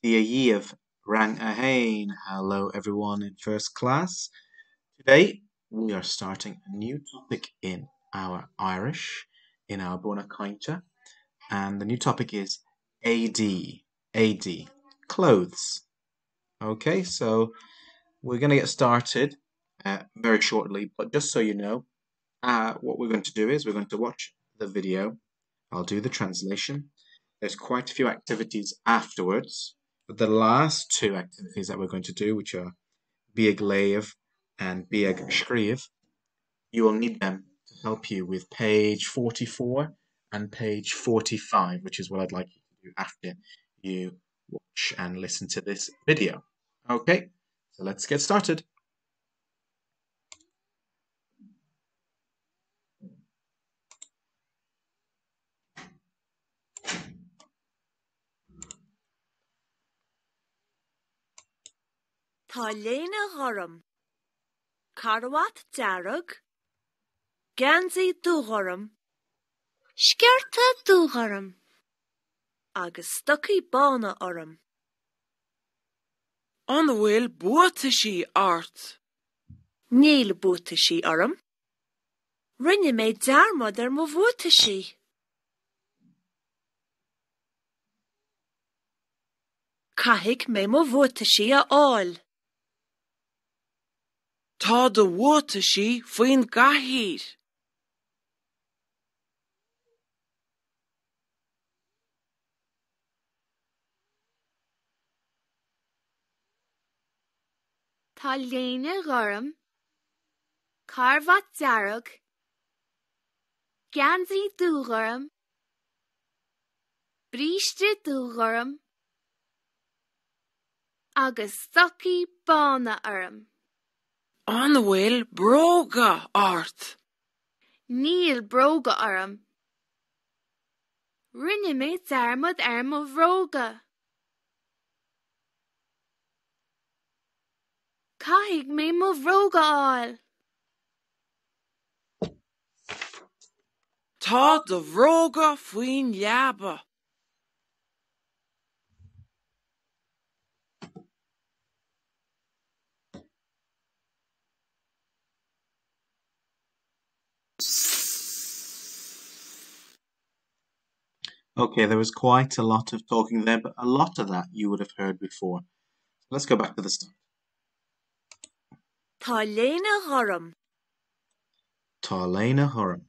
Éadaí of Rang Ahain. Hello everyone in first class. Today we are starting a new topic in our Irish, in our Bona Cointa, and the new topic is AD. AD. Clothes. Okay, so we're going to get started very shortly, but just so you know, what we're going to do is we're going to watch the video. I'll do the translation. There's quite a few activities afterwards, but the last two activities that we're going to do, which are Bíag Léamh and Bíag Scríobh, you will need them to help you with page 44 and page 45, which is what I'd like you to do after you watch and listen to this video. Okay, so let's get started. Tá léine gharm, carwat darug, gansaí dúgharm, scearta dúgharm, agus stocaí bána orm. An bhfuil buataisí ort. Níl buataisí orm. Rinne mé darmad mo bhuataisí. Caithfidh mé mo bhuataisí a áil. Tá do buataisí faoin gcathaoir. Tá léine gharm, carvat darug, gansaí dúgharm, bríste dúgharm, agus stocaí bána orm. An bhfuil bróga ort. Níl bróga orm. Rinne mé darmad mo bhróga. Caithfidh mé mo bhróga áil. Tá do bhróga faoin leaba. Okay, there was quite a lot of talking there, but a lot of that you would have heard before. So let's go back to the start. Tá léine gharm, Tá léine gharm,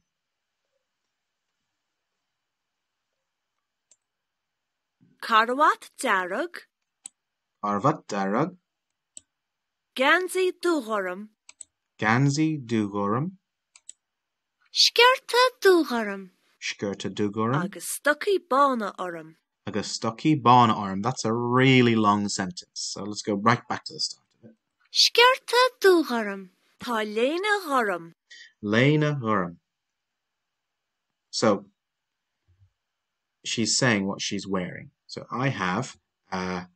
carwat darug, carvat darug, gansaí dúgharm, gansaí dúgharm, scearta dúgharm, scearta dúgharm, agus stocaí bána orm. agus stocaí bána orm. That's a really long sentence, so let's go right back to the start of it. Scearta dúgharm, tá léine gharm. Léine gharm. So she's saying what she's wearing. So I have a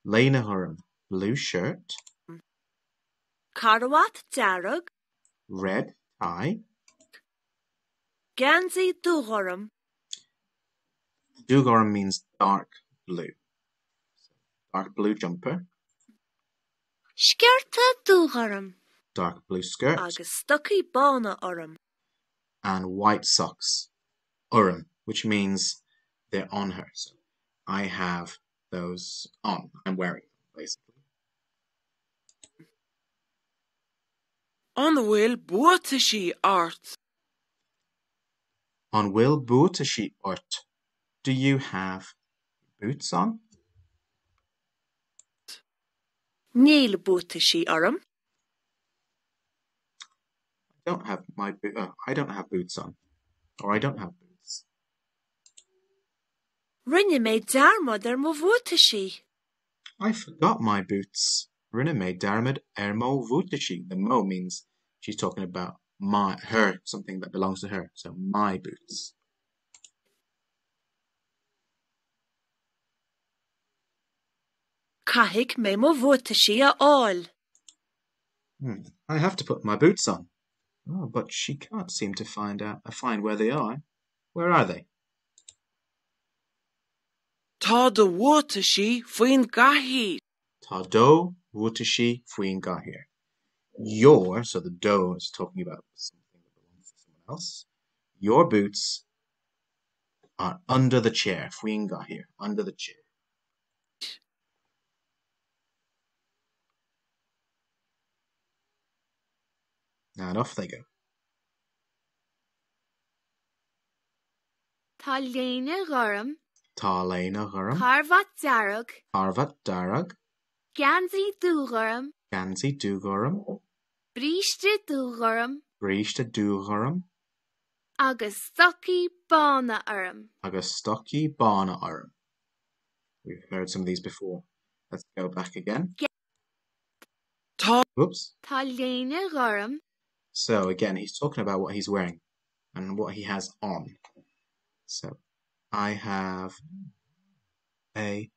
léine gharm blue shirt, Carwat darug, red tie, gansaí dúgharm, dúgharm means dark blue. So dark blue jumper, scearta dúgharm, dark blue skirt, agus stocaí bána orm. and white socks, orm, which means they're on her. So I have those on. I'm wearing them, basically. An bhfuil buataisí ort. On will buataisí ort. Do you have boots on? Níl buataisí orm. I don't have boots on, or I don't have boots. Rinne mé darmad mo bhuataisí. I forgot my boots. Rinne mé darmad mo bhuataisí. The mo means she's talking about her, something that belongs to her. So my boots. Caithfidh mé mo bhuataisí a áil. I have to put my boots on. Oh, but she can't seem to find where they are. Where are they? Tá do bhuata sí faoin gaithid. Tá dó bhuata sí faoin gcathaoir. Your, so the do is talking about something that belongs to someone else. Your boots are under the chair. Faoin gcathaoir, under the chair. And off they go. Tá léine gharm, Tá léine gharm, carvat dearg, carvat darag, gansaí dúgharm, gansaí dúgharm, bríste dúgharm, bríste dúgharm, agus stocaí bána orm. agus stocaí bána orm. We've heard some of these before. Let's go back again. Tá Whoops. Tá léine gharm, So again, he's talking about what he's wearing and what he has on. So I have a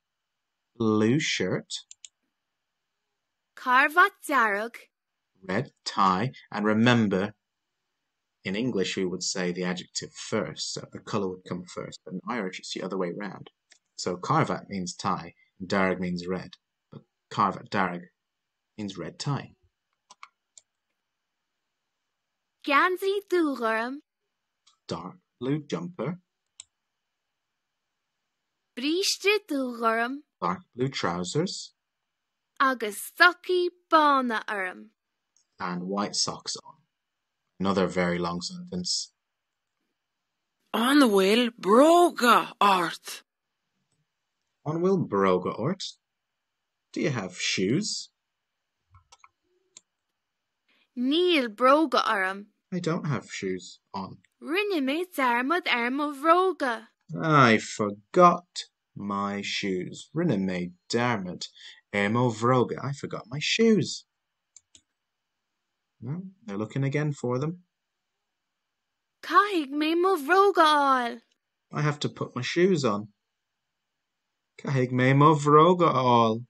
blue shirt, carvat dearg, red tie, and remember, in English we would say the adjective first, so the colour would come first, but in Irish it's the other way round. So carvat means tie, and darag means red, but carvat darag means red tie. gansaí dúgharm, Dark blue jumper, bríste dúgharm, dark blue trousers, agus stocaí bána orm. and white socks on. Another very long sentence. an bhfuil bróga ort. On will broga ort. Do you have shoes? Níl bróga orm, I don't have shoes on. rinne mé dearmad mo bhróga. I forgot my shoes. Rinne me dermot. Mo vroga. I forgot my shoes. No, they're looking again for them. Caithfidh mé mo bhróga áil. I have to put my shoes on. Caithfidh me mo vroga all.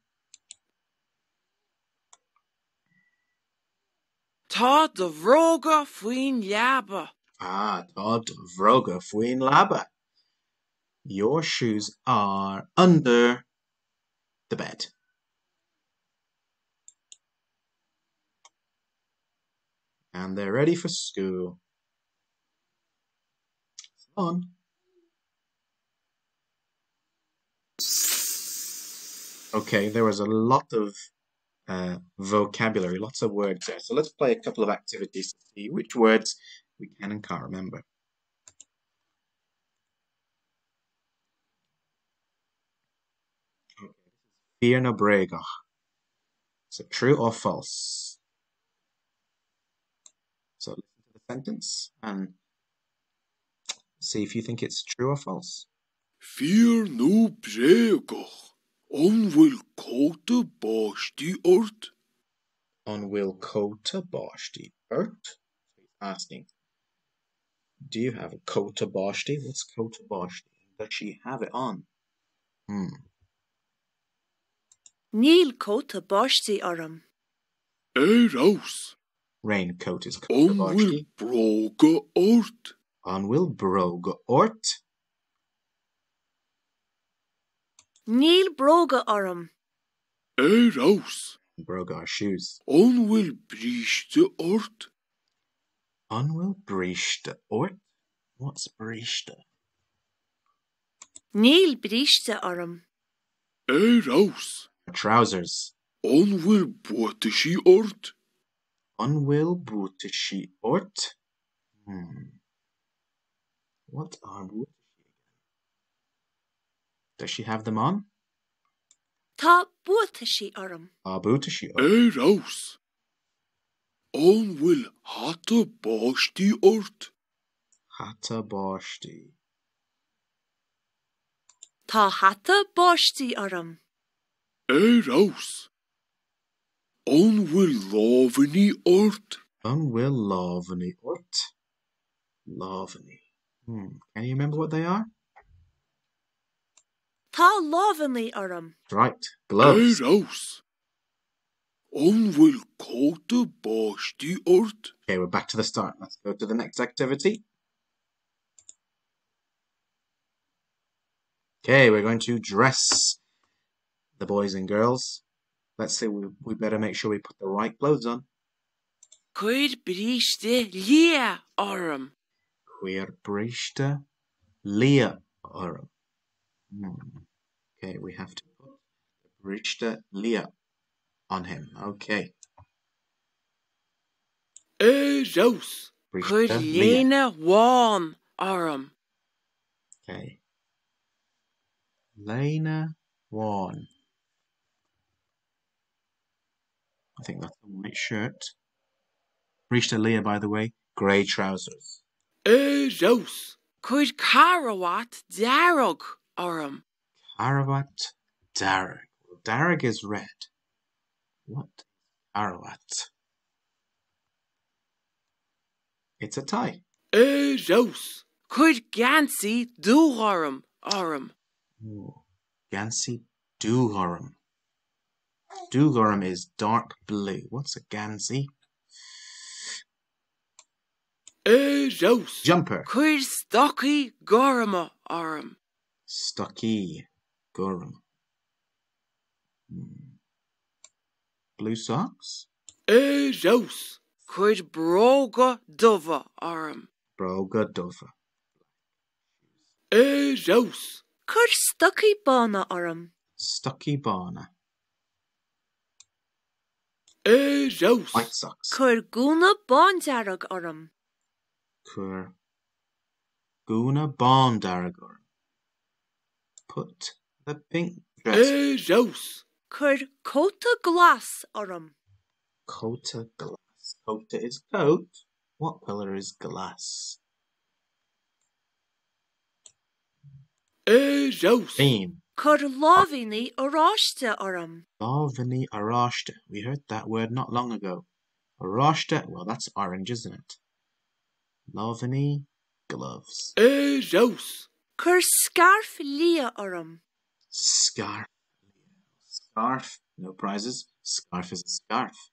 Tá do bhróga faoin leaba. Ah, Todd vroga fuin laba. Your shoes are under the bed. And they're ready for school. On. Okay, there was a lot of vocabulary, lots of words there. So let's play a couple of activities to see which words we can and can't remember. Okay, fear na bregach. So true or false? So listen to the sentence and see if you think it's true or false. Fear no bregach, on will cóta báistí ort. On will cóta báistí ort? So he's asking, do you have a cóta báistí? What's cóta báistí? Does she have it on? Níl cóta báistí orm. Raus, Raincoat is cóta on will báistí. broga ort. On will broga ort. Níl bróga orm. Raus, Broga are shoes. on will bríste ort. On will bríste ort. What's bríste? Níl bríste orm. Raus, Trousers. on will bútaisí ort. On will bútaisí ort. What are bútaisí again? Does she have them on? Tá bútaisí orm. Bútaisí ort. Raus, on will hata báistí ort. Hata báistí. Tá hata báistí orm. Raus, on will lávaní ort. On will lávaní ort. Lávaní. Can you remember what they are? Tá lávaní orm. Right. Gloves. Raus, on will cóta báistí ort. Okay, we're back to the start. Let's go to the next activity. Okay, we're going to dress the boys and girls. Let's say we better make sure we put the right clothes on. Cuir bríste lia orm. Cuir bríste lia orm. Okay, we have to put bríste lia on him. Okay. Éadaí. Cuir Bríste lia. léna wán orm. Okay. Lena Warren. I think that's a white shirt. Bríste lia, by the way, grey trousers. Éadaí. Cuir carawat darog orm. Aravat Darag. Well, Darag is red. What? Aravat. It's a tie. Éadaí. Cuir gansi dúharm orm. Ooh. Gansy Dúgorm. Dúgorm is dark blue. What's a Gansy? Éadaí. Jumper. Cuir stocky gorma orm. Stocky Gorm. Blue socks. Éadaí. Cuir broga duva orm. Broga Dover. Éadaí. Cuir stocí bána orm. Stocky Barna. Éadaí. White socks. Cuir gúna bándearag orm. Cur Guna Bondaragor. Put the pink dress. Éadaí. Cuir cóta glas orm. Cota glass. Cota is coat. What color is glass? Éadaí. Green. Cuir lámhaoiní aráiste orm. Lavani arashta. We heard that word not long ago. Arashta, well, that's orange, isn't it? Lavani gloves. Éadaí. Cuir scarf lia orm. Scarf. Scarf. No prizes. Scarf is a scarf.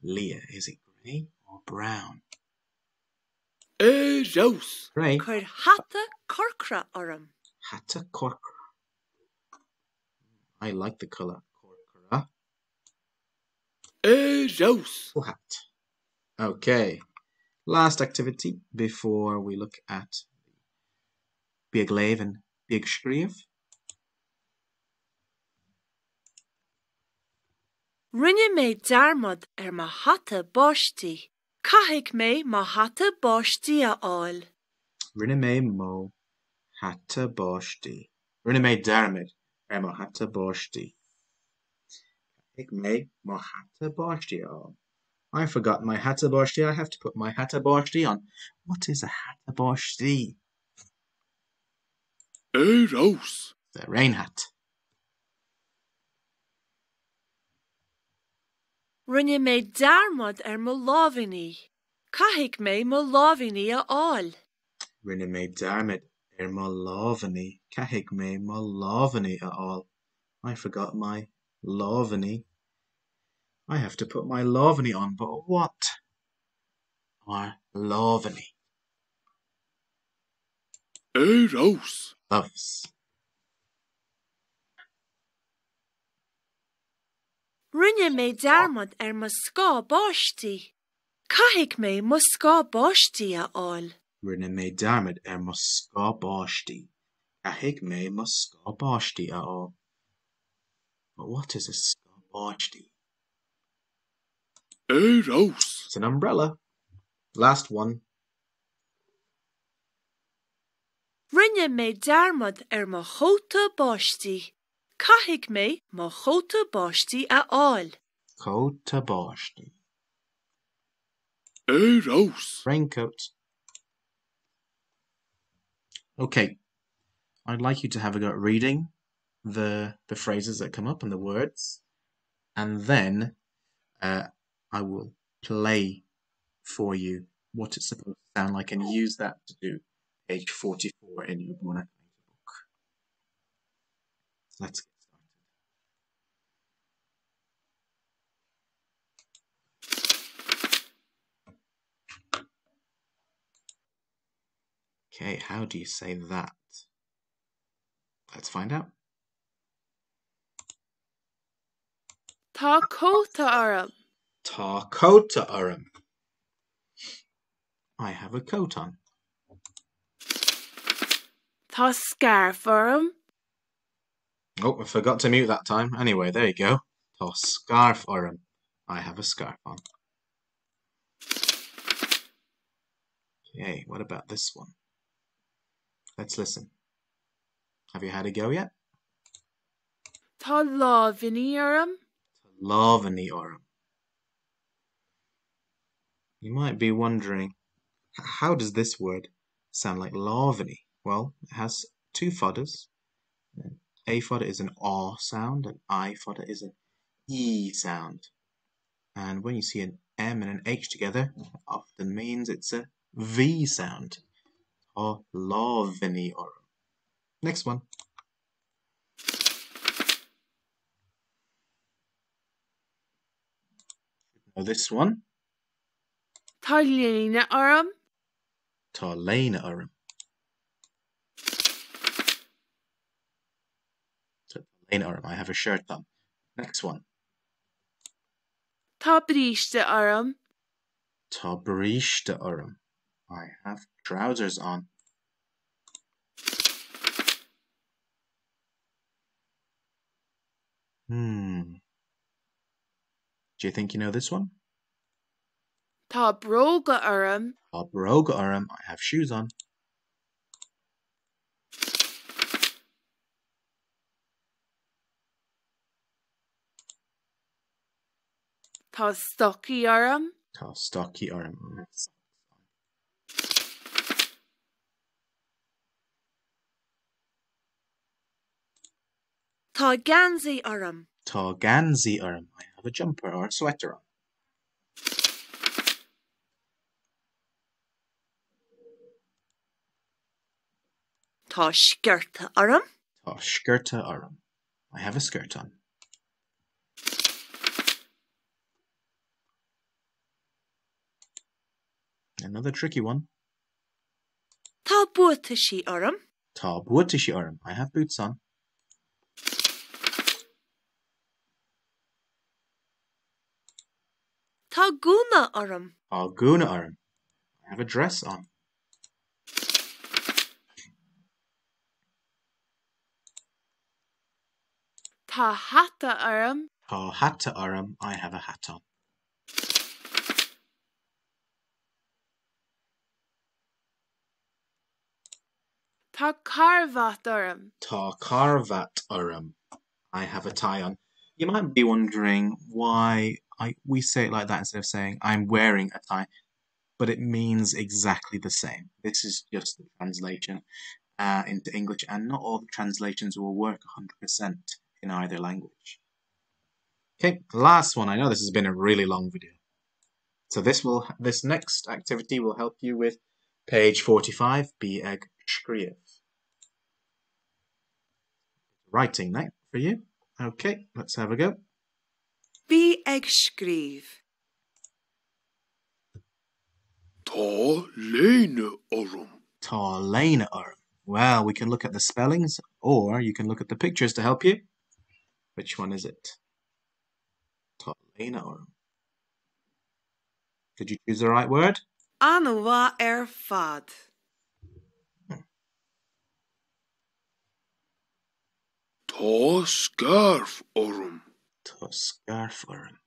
Leah, is it grey or brown? Éadaí. Grey. Cuir hata corcra orm. Hatta corcra. I like the color corcra. Éadaí. Hat. Okay. Last activity before we look at Big Lev and Big Shriv. Rinne mé darmad ma hata báistí. Caithfidh mé má hata báistí a áil. Rinne me mo hatta boshti. Rinne me darmid mo hatta boshti. Ik me mo hatta boshti on. I forgot my hatta boshti. I have to put my hatta boshti on. What is a hatta boshti? Éadaí. The rain hat. Rinne mé darmad mo lámhaoiní. Caithfidh mé mo lámhaoiní a áil. Rinne me darmid mo lavani. Kahig me mo lavani at all. I forgot my lavani. I have to put my lavani on, but what are lavani? Éadaí. Gloves. Rinne mé darmad mo scá báistí. Caithfidh mé mo scá báistí a áil. Rinne me darmid mo ska boshti. Kahig me mo ska boshti at all. But what is a ska boshti? Éadaí. It's an umbrella. Last one. Rinne mé darmad mo chóta báistí. Caithfidh mé mo chóta báistí a áil. Kota boshti. Éadaí. Raincoat. Okay. I'd like you to have a go at reading the phrases that come up and the words. And then I will play for you what it's supposed to sound like and use that to do page 44 in your Born book. Let's get started. Okay, how do you say that? Let's find out. Tá cóta orm. Tá cóta orm. I have a coat on. Tá scarf orm. Oh, I forgot to mute that time. Anyway, there you go. Tá scarf orm. I have a scarf on. Okay, what about this one? Let's listen. Have you had a go yet? Tá lámhaní orm. Lámhaní orm. You might be wondering, how does this word sound like lámhaní? Well, it has two fodders. A fodder is an R sound, and I fodder is an E sound. And when you see an M and an H together, it often means it's a V sound. Or lámhaní orm. Next one. Now this one. Tá léine orm. Tá léine orm. So, léine orm. I have a shirt on. Next one. Tá bríste orm. Tá bríste orm. I have trousers on. Do you think you know this one? Tá bróga orm. Tá bróga orm. I have shoes on. Tá stocí orm. Tá stocky orm. Tá gansaí orm. Tá gansaí orm. I have a jumper or a sweater on. Tá sciorta orm. Tá skirta orm. I have a skirt on. Another tricky one. Tá buataisí orm. Tá buataisí orm. I have boots on. Tá gúna orm. Tá gúna orm. I have a dress on. Tá hata orm. Tá hata orm. I have a hat on. Tá carvat orm. Tá carvat orm. I have a tie on. You might be wondering why we say it like that instead of saying I'm wearing a tie, but it means exactly the same. This is just the translation into English, and not all the translations will work 100% in either language. Okay, last one. I know this has been a really long video. So this next activity will help you with page 45, Gaeilge skrif. Writing night for you. Okay, let's have a go. Gaeilge scríb. Tá léine orm. Tá léine orm. Well, we can look at the spellings, or you can look at the pictures to help you. Which one is it? Tá léine orm. Did you choose the right word? Anmha fad. Tá scarf orm. Tá scarf orm.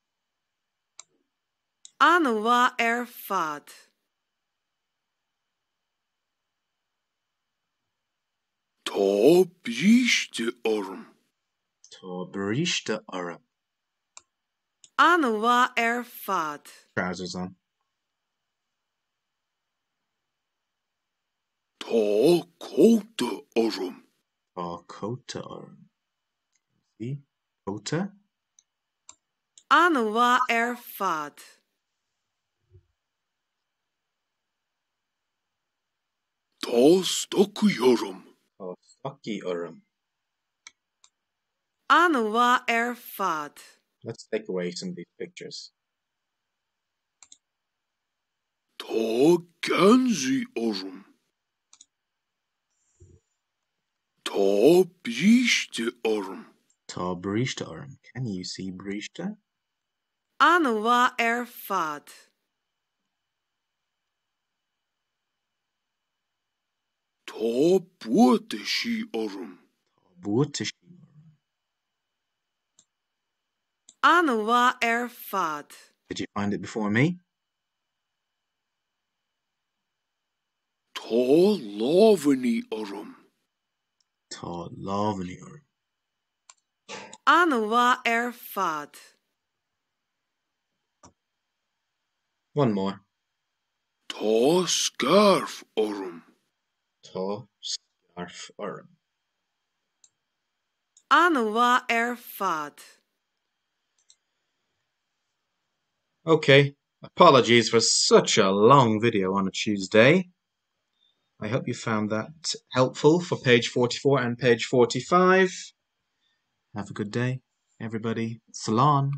Anmha fad. Tá bríste orm. Tá bríste orm. Anmha fad. Trousers on. Tá cóta orm. Tá cóta orm. See? Cóta. Anmha fad. Tá stocí orm. Tá stocky orm. Anmha fad. Let's take away some of these pictures. Tá gansaí orm. Tá Tá bríste orm. Tá bríste orm. Can you see bríste? Anwa fad. Tá buata sí orm. Buata sí orm. Anwa fad. Did you find it before me? Tá lávaní orm. Tá lávaní orm. Anwa fad. One more. Tá scarf orm. Tá scarf orm. Anwa fad. Okay, apologies for such a long video on a Tuesday. I hope you found that helpful for page 44 and page 45. Have a good day, everybody. Salon.